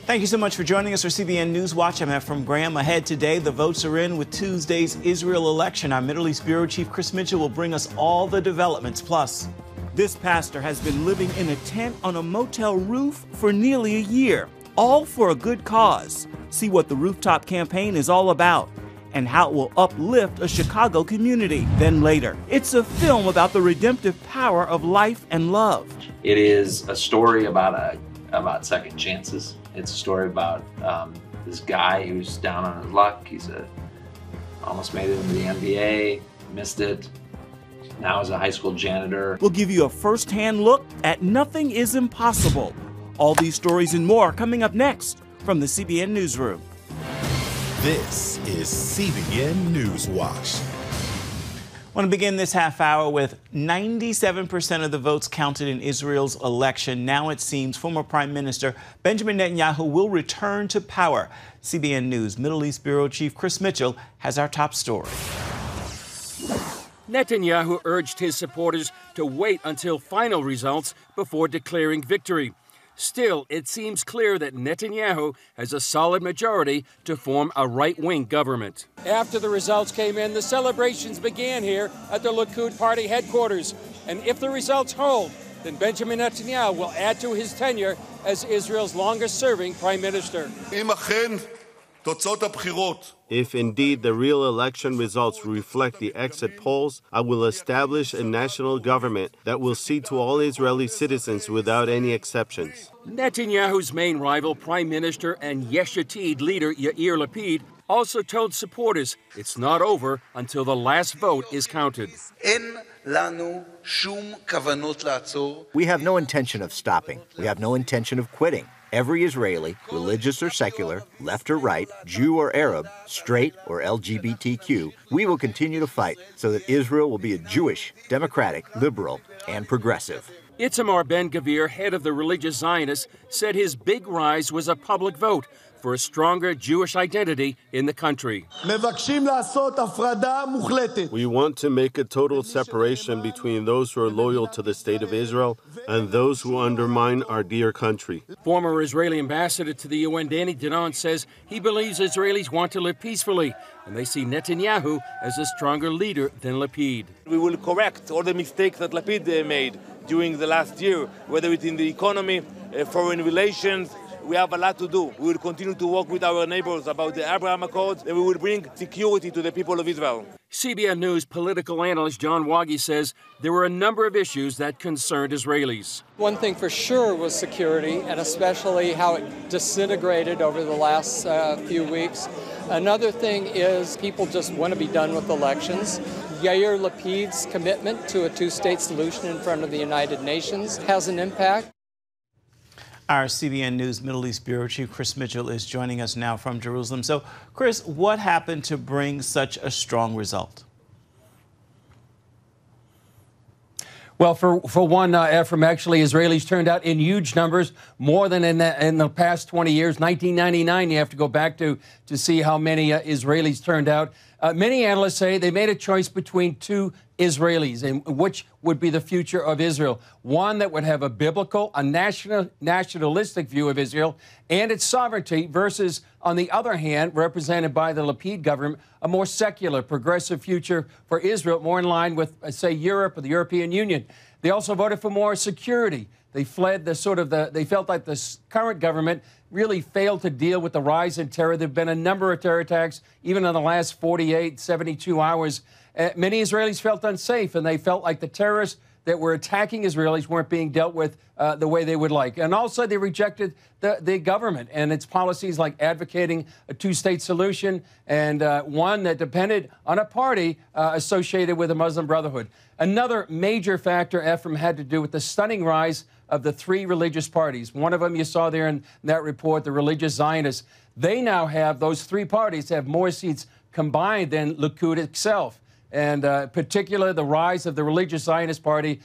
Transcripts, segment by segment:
Thank you so much for joining us for CBN News Watch. I'm Ephraim Graham. Ahead today, the votes are in with Tuesday's Israel election. Our Middle East Bureau Chief Chris Mitchell will bring us all the developments. Plus, this pastor has been living in a tent on a motel roof for nearly a year, all for a good cause. See what the rooftop campaign is all about and how it will uplift a Chicago community. Then later, it's a film about the redemptive power of life and love. It is a story about second chances. It's a story about this guy who's down on his luck. He's almost made it into the NBA, missed it. Now is a high school janitor. We'll give you a first-hand look at Nothing is Impossible. All these stories and more coming up next from the CBN Newsroom. This is CBN News Watch. I want to begin this half hour with 97% of the votes counted in Israel's election. Now it seems former Prime Minister Benjamin Netanyahu will return to power. CBN News Middle East Bureau Chief Chris Mitchell has our top story. Netanyahu urged his supporters to wait until final results before declaring victory. Still, it seems clear that Netanyahu has a solid majority to form a right-wing government. After the results came in, the celebrations began here at the Likud party headquarters. And if the results hold, then Benjamin Netanyahu will add to his tenure as Israel's longest-serving prime minister. If indeed the real election results reflect the exit polls, I will establish a national government that will see to all Israeli citizens without any exceptions. Netanyahu's main rival, Prime Minister and Yesh Atid leader Yair Lapid, also told supporters it's not over until the last vote is counted. We have no intention of stopping. We have no intention of quitting. Every Israeli, religious or secular, left or right, Jew or Arab, straight or LGBTQ, we will continue to fight so that Israel will be a Jewish, democratic, liberal, and progressive. Itamar Ben-Gvir, head of the religious Zionists, said his big rise was a public vote for a stronger Jewish identity in the country. We want to make a total separation between those who are loyal to the state of Israel and those who undermine our dear country. Former Israeli ambassador to the UN, Danny Danon, says he believes Israelis want to live peacefully, and they see Netanyahu as a stronger leader than Lapid. We will correct all the mistakes that Lapid made during the last year, whether it's in the economy, foreign relations. We have a lot to do. We will continue to work with our neighbors about the Abraham Accords, and we will bring security to the people of Israel. CBN News political analyst John Wagi says there were a number of issues that concerned Israelis. One thing for sure was security, and especially how it disintegrated over the last few weeks. Another thing is people just want to be done with elections. Yair Lapid's commitment to a two-state solution in front of the United Nations has an impact. Our CBN News Middle East Bureau Chief Chris Mitchell is joining us now from Jerusalem. So, Chris, what happened to bring such a strong result? Well, for one, Ephraim, actually, Israelis turned out in huge numbers, more than in the past 20 years. 1999, you have to go back to see how many Israelis turned out. Many analysts say they made a choice between two Israelis and which would be the future of Israel. One that would have a biblical, a nationalistic view of Israel and its sovereignty versus, on the other hand, represented by the Lapid government, a more secular, progressive future for Israel, more in line with, say, Europe or the European Union. They also voted for more security. They fled they felt like the current government really failed to deal with the rise in terror. There have been a number of terror attacks, even in the last 48, 72 hours. Many Israelis felt unsafe, and they felt like the terrorists that were attacking Israelis weren't being dealt with the way they would like. And also, they rejected the government and its policies, like advocating a two-state solution and one that depended on a party associated with the Muslim Brotherhood. Another major factor, Ephraim, had to do with the stunning rise of the three religious parties. One of them you saw there in that report, the religious Zionists. They now have, those three parties have more seats combined than Likud itself. And particularly the rise of the religious Zionist party,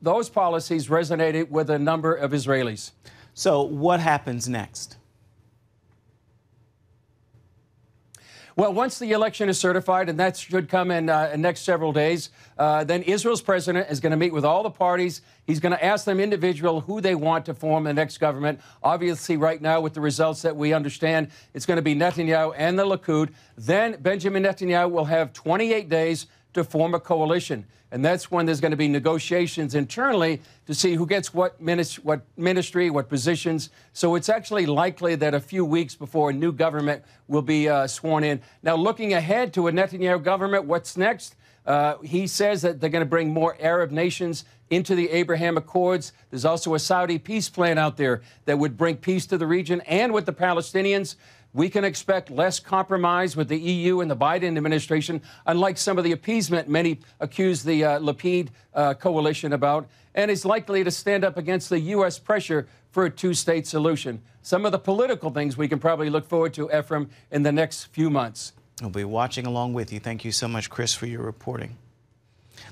those policies resonated with a number of Israelis. So what happens next? Well, once the election is certified, and that should come in next several days, then Israel's president is going to meet with all the parties. He's going to ask them individually who they want to form the next government. Obviously, right now, with the results that we understand, it's going to be Netanyahu and the Likud. Then Benjamin Netanyahu will have 28 days to form a coalition. And that's when there's going to be negotiations internally to see who gets what ministry, what positions. So it's actually likely that a few weeks before a new government will be sworn in. Now, looking ahead to a Netanyahu government, what's next? He says that they're going to bring more Arab nations into the Abraham Accords. There's also a Saudi peace plan out there that would bring peace to the region and with the Palestinians. We can expect less compromise with the EU and the Biden administration, unlike some of the appeasement many accuse the Lapid coalition about, and is likely to stand up against the U.S. pressure for a two-state solution. Some of the political things we can probably look forward to, Ephraim, in the next few months. We'll be watching along with you. Thank you so much, Chris, for your reporting.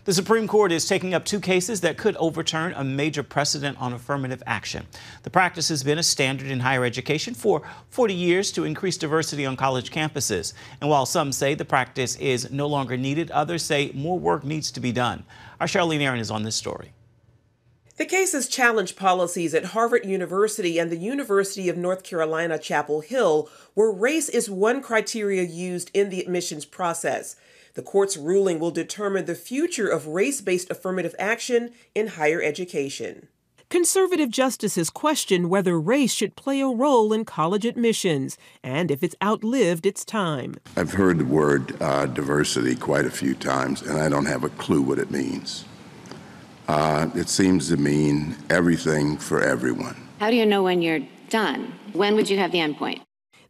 The Supreme Court is taking up two cases that could overturn a major precedent on affirmative action. The practice has been a standard in higher education for 40 years to increase diversity on college campuses. And while some say the practice is no longer needed, others say more work needs to be done. Our Charlene Aaron is on this story. The cases challenge policies at Harvard University and the University of North Carolina, Chapel Hill, where race is one criteria used in the admissions process. The court's ruling will determine the future of race-based affirmative action in higher education. Conservative justices question whether race should play a role in college admissions and if it's outlived its time. I've heard the word diversity quite a few times, and I don't have a clue what it means. It seems to mean everything for everyone. How do you know when you're done? When would you have the endpoint?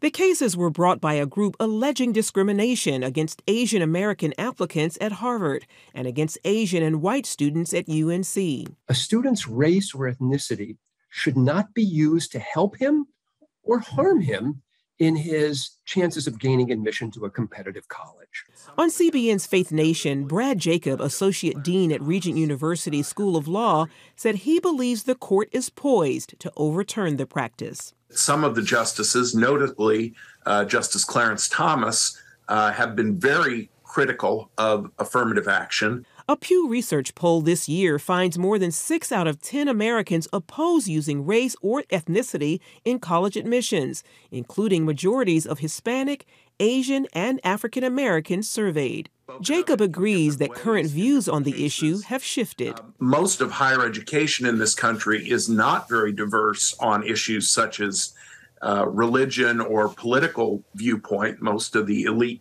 The cases were brought by a group alleging discrimination against Asian American applicants at Harvard and against Asian and white students at UNC. A student's race or ethnicity should not be used to help him or harm him in his chances of gaining admission to a competitive college. On CBN's Faith Nation, Brad Jacob, Associate Dean at Regent University School of Law, said he believes the court is poised to overturn the practice. Some of the justices, notably Justice Clarence Thomas, have been very critical of affirmative action. A Pew Research poll this year finds more than 6 out of 10 Americans oppose using race or ethnicity in college admissions, including majorities of Hispanic, Asian, and African Americans surveyed. Jacob agrees that current views on the issue have shifted. Most of higher education in this country is not very diverse on issues such as religion or political viewpoint. Most of the elite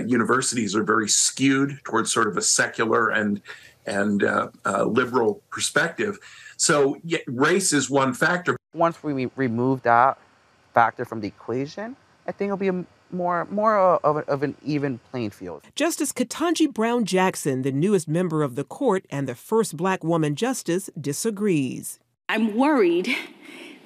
universities are very skewed towards sort of a secular and liberal perspective. So race is one factor. Once we remove that factor from the equation, I think it'll be more of an even playing field. Justice Ketanji Brown Jackson, the newest member of the court and the first Black woman justice, disagrees. I'm worried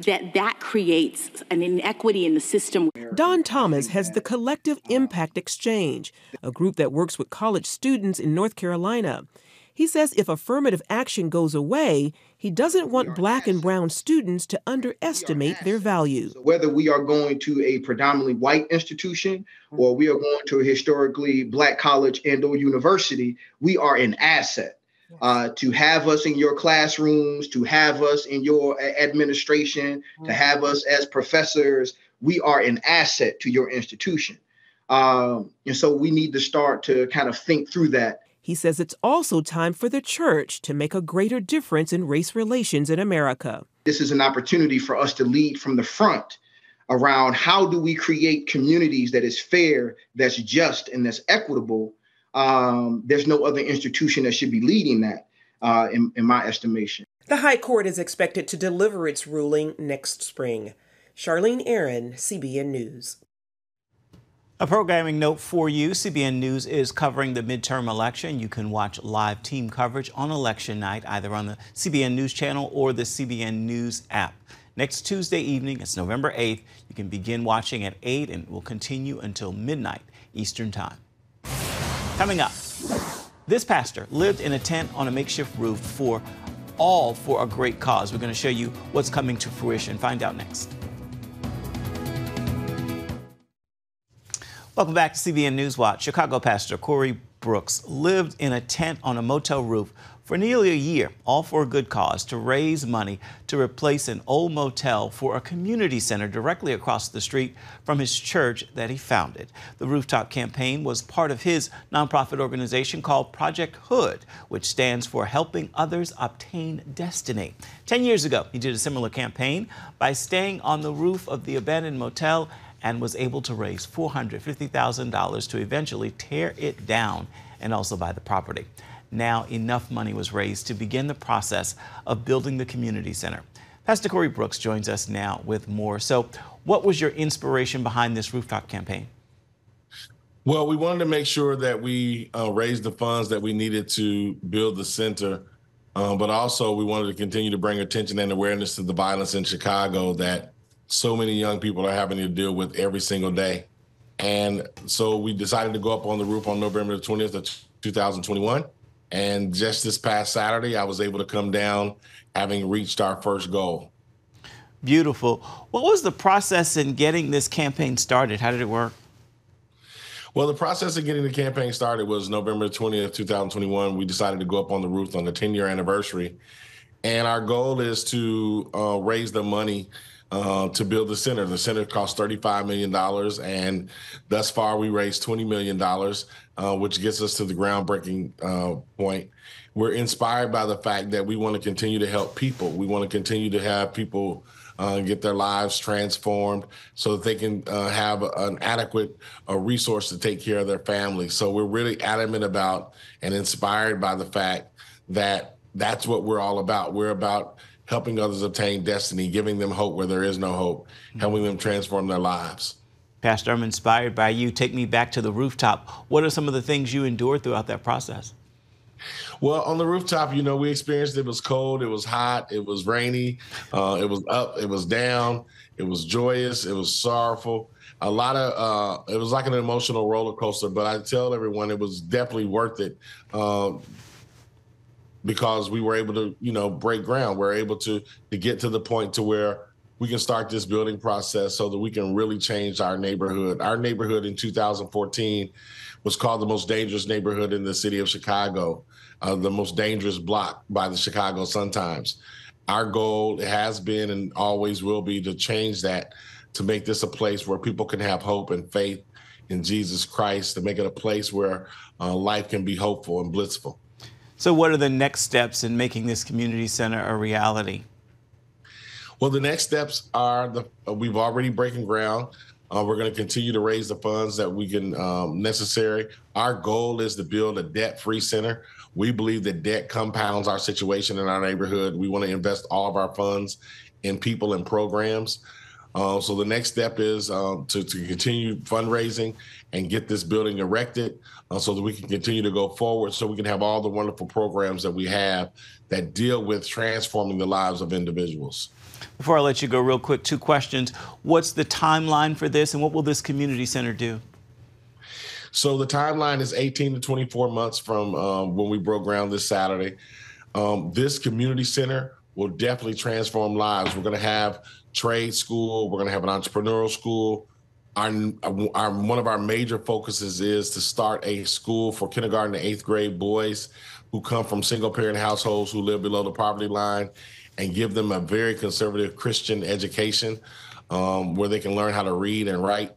that creates an inequity in the system. Don Thomas has the Collective Impact Exchange, a group that works with college students in North Carolina. He says if affirmative action goes away, he doesn't want Black and brown students to underestimate their value. Whether we are going to a predominantly white institution or we are going to a historically Black college and or university, we are an asset. To have us in your classrooms, to have us in your administration, to have us as professors, we are an asset to your institution. And so we need to start to kind of think through that. He says it's also time for the church to make a greater difference in race relations in America. This is an opportunity for us to lead from the front around how do we create communities that is fair, that's just, and that's equitable. There's no other institution that should be leading that, in my estimation. The High Court is expected to deliver its ruling next spring. Charlene Aaron, CBN News. A programming note for you. CBN News is covering the midterm election. You can watch live team coverage on election night, either on the CBN News Channel or the CBN News app. Next Tuesday evening, it's November 8th. You can begin watching at 8 and will continue until midnight Eastern Time. Coming up, this pastor lived in a tent on a makeshift roof for a great cause. We're going to show you what's coming to fruition. Find out next. Welcome back to CBN NewsWatch. Chicago pastor Corey Brooks lived in a tent on a motel roof for nearly a year, all for a good cause, to raise money to replace an old motel for a community center directly across the street from his church that he founded. The rooftop campaign was part of his nonprofit organization called Project Hood, which stands for Helping Others Obtain Destiny. 10 years ago, he did a similar campaign by staying on the roof of the abandoned motel and was able to raise $450,000 to eventually tear it down and also buy the property. Now enough money was raised to begin the process of building the community center. Pastor Corey Brooks joins us now with more. So what was your inspiration behind this rooftop campaign? Well, we wanted to make sure that we raised the funds that we needed to build the center, but also we wanted to continue to bring attention and awareness to the violence in Chicago that so many young people are having to deal with every single day. And so we decided to go up on the roof on November the 20th of 2021. And just this past Saturday, I was able to come down having reached our first goal. Beautiful. What was the process in getting this campaign started? How did it work? Well, the process of getting the campaign started was November 20th, 2021. We decided to go up on the roof on the 10-year anniversary. And our goal is to raise the money to build the center. The center cost $35 million, and thus far we raised $20 million, which gets us to the groundbreaking point. We're inspired by the fact that we want to continue to help people. We want to continue to have people get their lives transformed so that they can have an adequate resource to take care of their families. So we're really adamant about and inspired by the fact that that's what we're all about. We're about helping others obtain destiny, giving them hope where there is no hope, helping them transform their lives. Pastor, I'm inspired by you. Take me back to the rooftop. What are some of the things you endured throughout that process? Well, on the rooftop, you know, we experienced it was cold, it was hot, it was rainy, it was up, it was down, it was joyous, it was sorrowful. A lot of, it was like an emotional roller coaster, but I tell everyone it was definitely worth it. Because we were able to, you know, break ground. We're able to get to the point to where we can start this building process so that we can really change our neighborhood. Our neighborhood in 2014 was called the most dangerous neighborhood in the city of Chicago, the most dangerous block by the Chicago Sun-Times. Our goal has been and always will be to change that, to make this a place where people can have hope and faith in Jesus Christ, to make it a place where life can be hopeful and blissful. So what are the next steps in making this community center a reality? Well, the next steps are we've already breaking ground. We're going to continue to raise the funds that we can necessary. Our goal is to build a debt-free center. We believe that debt compounds our situation in our neighborhood. We want to invest all of our funds in people and programs. So the next step is to continue fundraising and get this building erected so that we can continue to go forward, so we can have all the wonderful programs that we have that deal with transforming the lives of individuals. Before I let you go, real quick, 2 questions. What's the timeline for this, and what will this community center do? So the timeline is 18 to 24 months from when we broke ground this Saturday. This community center will definitely transform lives. We're going to have trade school. We're going to have an entrepreneurial school. One of our major focuses is to start a school for kindergarten to 8th grade boys who come from single-parent households who live below the poverty line, and give them a very conservative Christian education where they can learn how to read and write.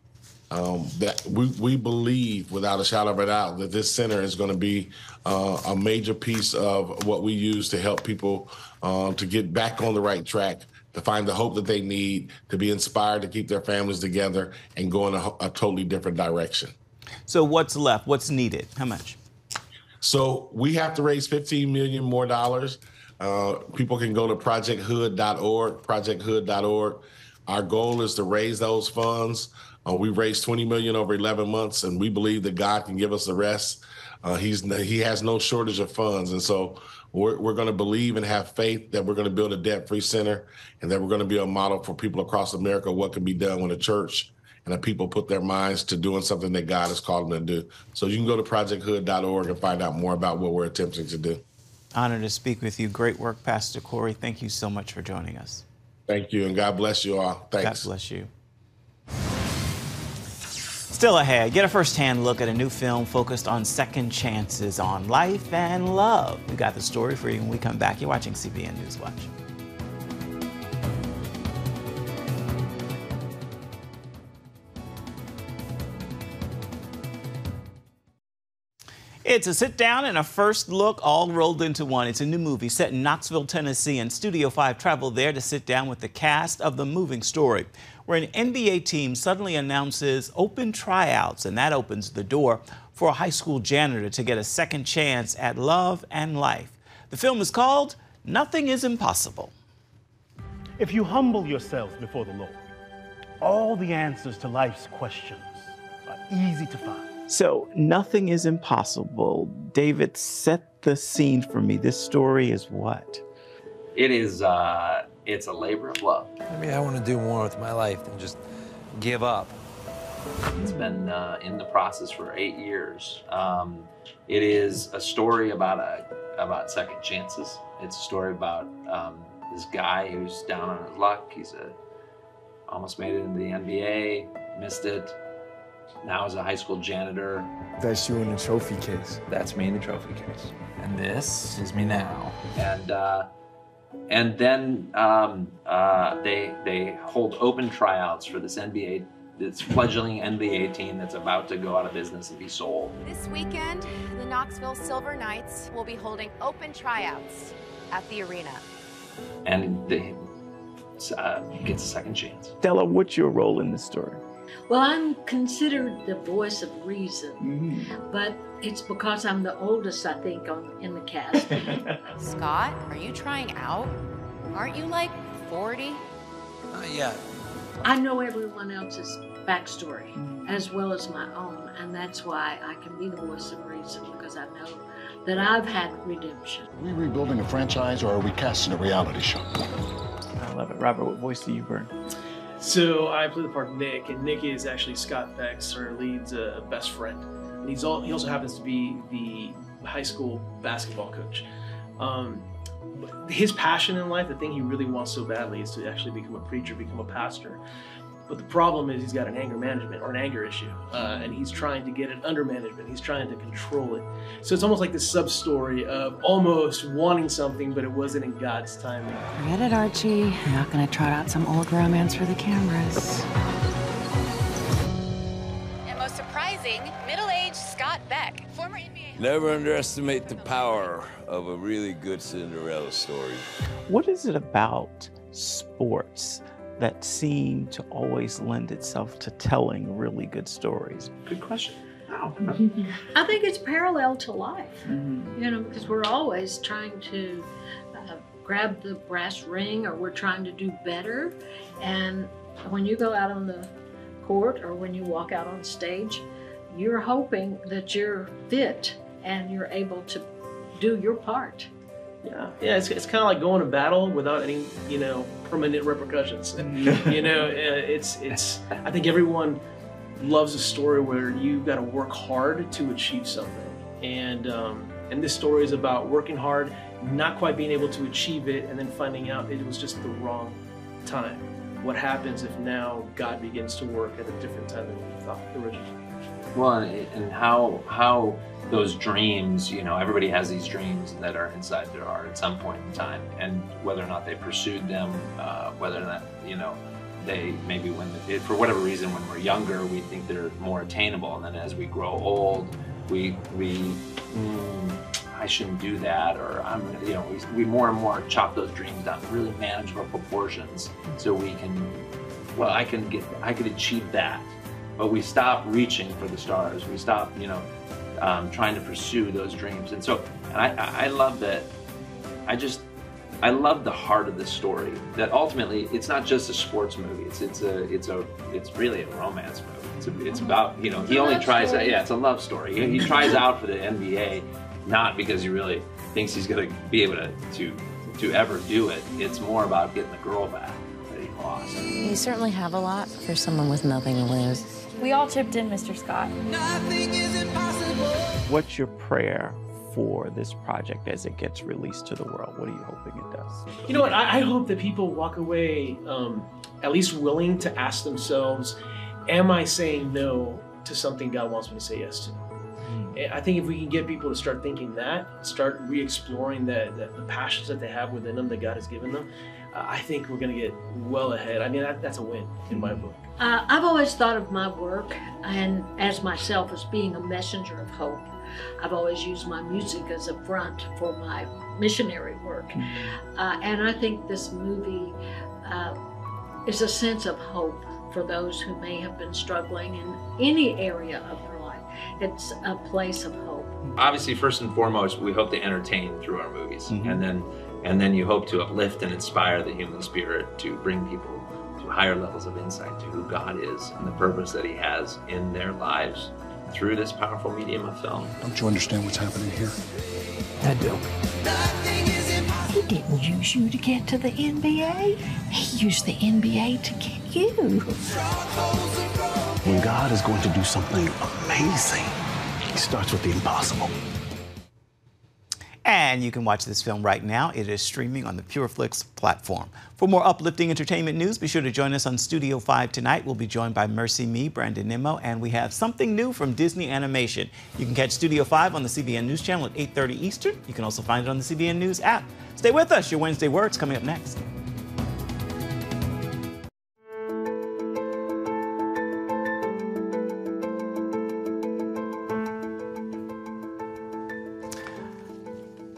That we believe, without a shadow of a doubt, that this center is going to be a major piece of what we use to help people to get back on the right track, to find the hope that they need, to be inspired to keep their families together and go in a totally different direction. So what's left? What's needed? How much? So we have to raise $15 million more. People can go to projecthood.org, projecthood.org. Our goal is to raise those funds. We raised $20 million over 11 months, and we believe that God can give us the rest. He has no shortage of funds, and so we're going to believe and have faith that we're going to build a debt-free center, and that we're going to be a model for people across America what can be done when a church and the people put their minds to doing something that God has called them to do. So you can go to projecthood.org and find out more about what we're attempting to do. Honored to speak with you. Great work, Pastor Corey. Thank you so much for joining us. Thank you, and God bless you all. Thanks. God bless you. Still ahead, get a first-hand look at a new film focused on second chances on life and love. We got the story for you when we come back. You're watching CBN NewsWatch. It's a sit-down and a first look all rolled into one. It's a new movie set in Knoxville, Tennessee, and Studio 5 traveled there to sit down with the cast of the moving story, where an NBA team suddenly announces open tryouts, and that opens the door for a high school janitor to get a second chance at love and life. The film is called Nothing is Impossible. If you humble yourselves before the Lord, all the answers to life's questions are easy to find. So, Nothing is Impossible. David, set the scene for me. This story is what? It is, it's a labor of love. Maybe I want to do more with my life than just give up. It's been in the process for 8 years. It is a story about second chances. It's a story about this guy who's down on his luck. He's almost made it into the NBA, missed it. Now as a high school janitor. That's you in the trophy case. That's me in the trophy case. And this is me now. And then they hold open tryouts for this fledgling NBA team that's about to go out of business and be sold. This weekend, the Knoxville Silver Knights will be holding open tryouts at the arena. And they gets a second chance. Stella, what's your role in this story? Well, I'm considered the voice of reason, but it's because I'm the oldest, I think, in the cast. Scott, are you trying out? Aren't you like 40? Not yet. I know everyone else's backstory as well as my own, and that's why I can be the voice of reason, because I know that I've had redemption. Are we rebuilding a franchise, or are we casting a reality show? I love it. Robert, what voice do you bring? So I play the part of Nick, and Nick is actually Scott Beck's, our lead's best friend. And he also happens to be the high school basketball coach. His passion in life, the thing he really wants so badly, is to actually become a preacher, become a pastor. But the problem is he's got an anger issue, and he's trying to get it under management. He's trying to control it. So it's almost like this sub-story of almost wanting something, but it wasn't in God's timing. Forget it, Archie. I'm not going to trot out some old romance for the cameras. And most surprising, middle-aged Scott Beck, former NBA. Never underestimate the power of a really good Cinderella story. What is it about sports that seem to always lend itself to telling really good stories? Good question. I think it's parallel to life, because we're always trying to grab the brass ring, or we're trying to do better. And when you go out on the court or when you walk out on stage, you're hoping that you're fit and you're able to do your part. Yeah, it's kind of like going to battle without any, permanent repercussions. It's. I think everyone loves a story where you've got to work hard to achieve something, and this story is about working hard, not quite being able to achieve it, and then finding out it was just the wrong time. What happens if now God begins to work at a different time than we thought originally? Well, and how those dreams, everybody has these dreams that are inside their heart at some point in time, and whether or not they pursued them, whether or not, they maybe for whatever reason, when we're younger, we think they're more attainable, and then as we grow old, I shouldn't do that, or we more and more chop those dreams down, really manageable proportions, so we can, I could achieve that, but we stop reaching for the stars. We stop, trying to pursue those dreams, and so I love that. I love the heart of this story. That ultimately, it's not just a sports movie. It's really a romance movie. It's about he only tries out. Yeah, it's a love story. He tries out for the NBA, not because he really thinks he's going to be able to ever do it. It's more about getting the girl back that he lost. You certainly have a lot for someone with nothing to lose. We all chipped in, Mr. Scott. Nothing is impossible. What's your prayer for this project as it gets released to the world? What are you hoping it does? You know what? I hope that people walk away at least willing to ask themselves, am I saying no to something God wants me to say yes to. And I think if we can get people to start thinking that, start re-exploring the passions that they have within them that God has given them, I think we're going to get well ahead. I mean, that's a win in my book. I've always thought of my work and as myself as being a messenger of hope. I've always used my music as a front for my missionary work. And I think this movie is a sense of hope for those who may have been struggling in any area of their life. It's a place of hope. Obviously, first and foremost, we hope to entertain through our movies. And then you hope to uplift and inspire the human spirit to bring people to higher levels of insight to who God is and the purpose that He has in their lives through this powerful medium of film. Don't you understand what's happening here? I do. He didn't use you to get to the NBA. He used the NBA to get you. When God is going to do something amazing, He starts with the impossible. And you can watch this film right now. It is streaming on the PureFlix platform. For more uplifting entertainment news, be sure to join us on Studio 5 tonight. We'll be joined by Mercy Me, Brandon Nimmo, and we have something new from Disney Animation. You can catch Studio 5 on the CBN News Channel at 8:30 Eastern. You can also find it on the CBN News app. Stay with us. Your Wednesday Word's coming up next.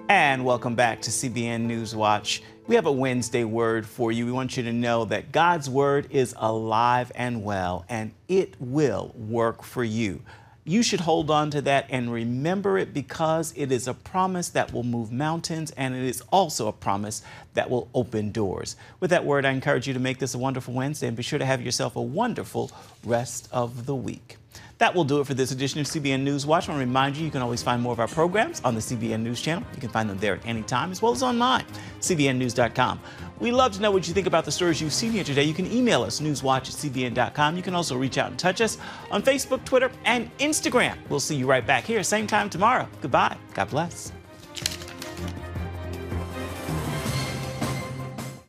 And welcome back to CBN NewsWatch. We have a Wednesday word for you. We want you to know that God's word is alive and well, and it will work for you. You should hold on to that and remember it, because it is a promise that will move mountains, and it is also a promise that will open doors. With that word, I encourage you to make this a wonderful Wednesday, and be sure to have yourself a wonderful rest of the week. That will do it for this edition of CBN News Watch. I want to remind you, you can always find more of our programs on the CBN News Channel. You can find them there at any time, as well as online, cbnnews.com. We love to know what you think about the stories you've seen here today. You can email us, newswatch@cbn.com. You can also reach out and touch us on Facebook, Twitter, and Instagram. We'll see you right back here, same time tomorrow. Goodbye. God bless.